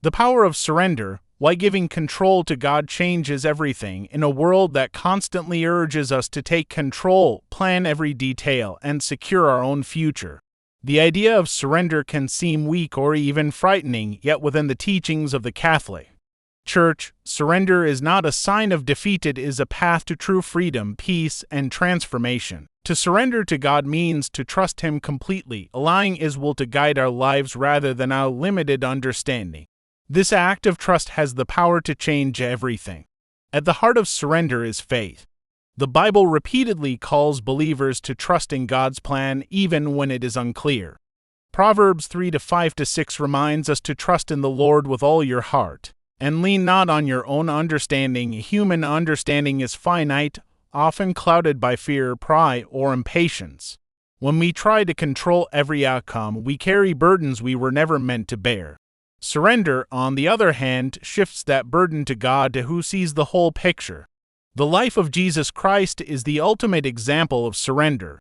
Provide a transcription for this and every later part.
The power of surrender, why giving control to God changes everything in a world that constantly urges us to take control, plan every detail, and secure our own future. The idea of surrender can seem weak or even frightening, yet within the teachings of the Catholic Church, surrender is not a sign of defeat, it is a path to true freedom, peace, and transformation. To surrender to God means to trust Him completely, allowing His will to guide our lives rather than our limited understanding. This act of trust has the power to change everything. At the heart of surrender is faith. The Bible repeatedly calls believers to trust in God's plan even when it is unclear. Proverbs 3:5-6 reminds us to trust in the Lord with all your heart, and lean not on your own understanding. Human understanding is finite, often clouded by fear, pride, or impatience. When we try to control every outcome, we carry burdens we were never meant to bear. Surrender, on the other hand, shifts that burden to God, who sees the whole picture. The life of Jesus Christ is the ultimate example of surrender.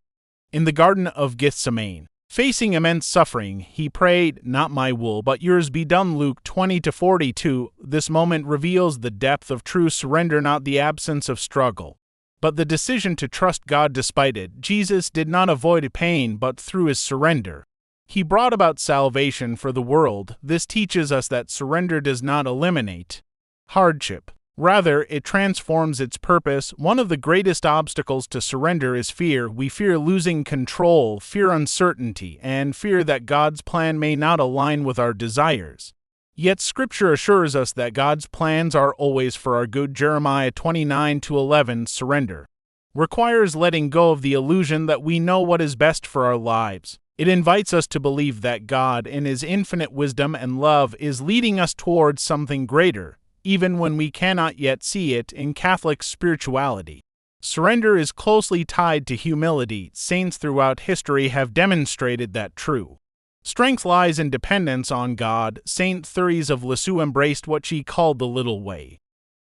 In the Garden of Gethsemane, facing immense suffering, he prayed, "Not my will, but yours be done." Luke 20:42. This moment reveals the depth of true surrender, not the absence of struggle, but the decision to trust God despite it. Jesus did not avoid pain, but through his surrender, he brought about salvation for the world. This teaches us that surrender does not eliminate hardship. Rather, it transforms its purpose. One of the greatest obstacles to surrender is fear. We fear losing control, fear uncertainty, and fear that God's plan may not align with our desires. Yet Scripture assures us that God's plans are always for our good. Jeremiah 29:11. Surrender requires letting go of the illusion that we know what is best for our lives. It invites us to believe that God, in His infinite wisdom and love, is leading us towards something greater, even when we cannot yet see it. In Catholic spirituality, surrender is closely tied to humility. Saints throughout history have demonstrated that true strength lies in dependence on God. Saint Therese of Lisieux embraced what she called the little way,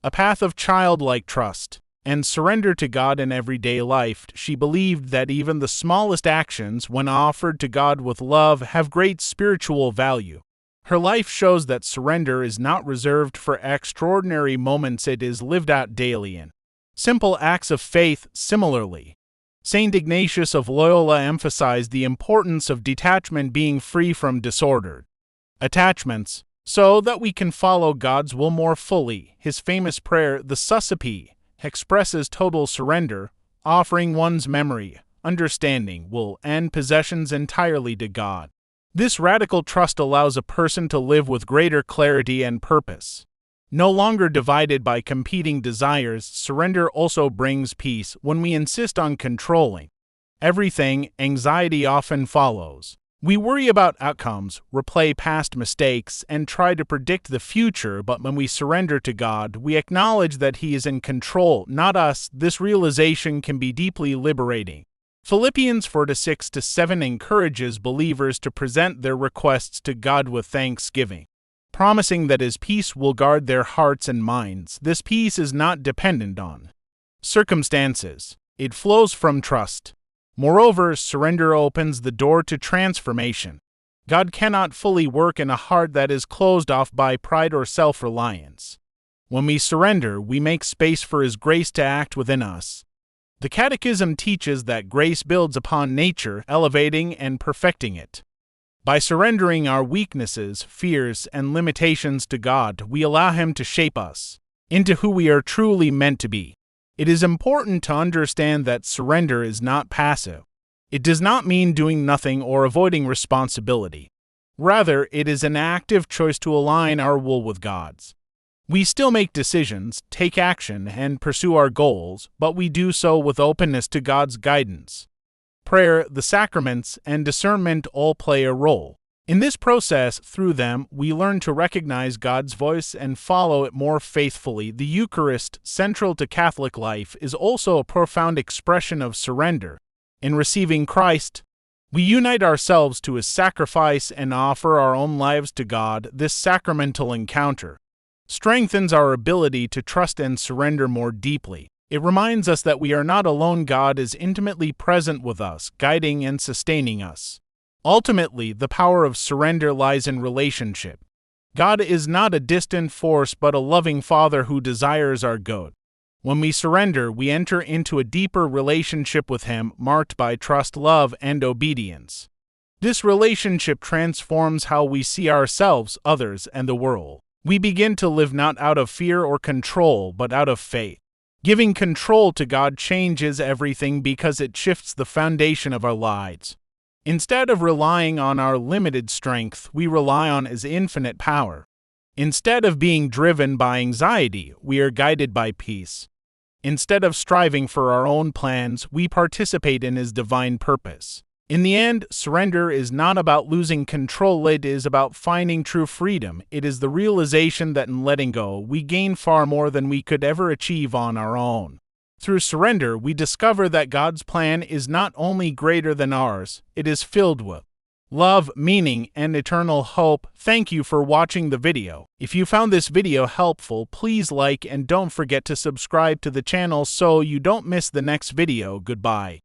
a path of childlike trust and surrender to God in everyday life. She believed that even the smallest actions, when offered to God with love, have great spiritual value. Her life shows that surrender is not reserved for extraordinary moments, it is lived out daily in simple acts of faith. Similarly, Saint Ignatius of Loyola emphasized the importance of detachment, being free from disordered attachments, so that we can follow God's will more fully. His famous prayer, the Suscipe, expresses total surrender, offering one's memory, understanding, will, and possessions entirely to God. This radical trust allows a person to live with greater clarity and purpose. No longer divided by competing desires, surrender also brings peace. When we insist on controlling everything, anxiety often follows. We worry about outcomes, replay past mistakes, and try to predict the future, but when we surrender to God, we acknowledge that He is in control, not us. This realization can be deeply liberating. Philippians 4:6-7 encourages believers to present their requests to God with thanksgiving, promising that His peace will guard their hearts and minds. This peace is not dependent on circumstances. It flows from trust. Moreover, surrender opens the door to transformation. God cannot fully work in a heart that is closed off by pride or self-reliance. When we surrender, we make space for His grace to act within us. The Catechism teaches that grace builds upon nature, elevating and perfecting it. By surrendering our weaknesses, fears, and limitations to God, we allow Him to shape us into who we are truly meant to be. It is important to understand that surrender is not passive. It does not mean doing nothing or avoiding responsibility. Rather, it is an active choice to align our will with God's. We still make decisions, take action, and pursue our goals, but we do so with openness to God's guidance. Prayer, the sacraments, and discernment all play a role. In this process, through them, we learn to recognize God's voice and follow it more faithfully. The Eucharist, central to Catholic life, is also a profound expression of surrender. In receiving Christ, we unite ourselves to His sacrifice and offer our own lives to God. This sacramental encounter strengthens our ability to trust and surrender more deeply. It reminds us that we are not alone. God is intimately present with us, guiding and sustaining us. Ultimately, the power of surrender lies in relationship. God is not a distant force but a loving Father who desires our good. When we surrender, we enter into a deeper relationship with Him marked by trust, love, and obedience. This relationship transforms how we see ourselves, others, and the world. We begin to live not out of fear or control, but out of faith. Giving control to God changes everything because it shifts the foundation of our lives. Instead of relying on our limited strength, we rely on His infinite power. Instead of being driven by anxiety, we are guided by peace. Instead of striving for our own plans, we participate in His divine purpose. In the end, surrender is not about losing control, it is about finding true freedom. It is the realization that in letting go, we gain far more than we could ever achieve on our own. Through surrender, we discover that God's plan is not only greater than ours, it is filled with love, meaning, and eternal hope. Thank you for watching the video. If you found this video helpful, please like and don't forget to subscribe to the channel so you don't miss the next video. Goodbye.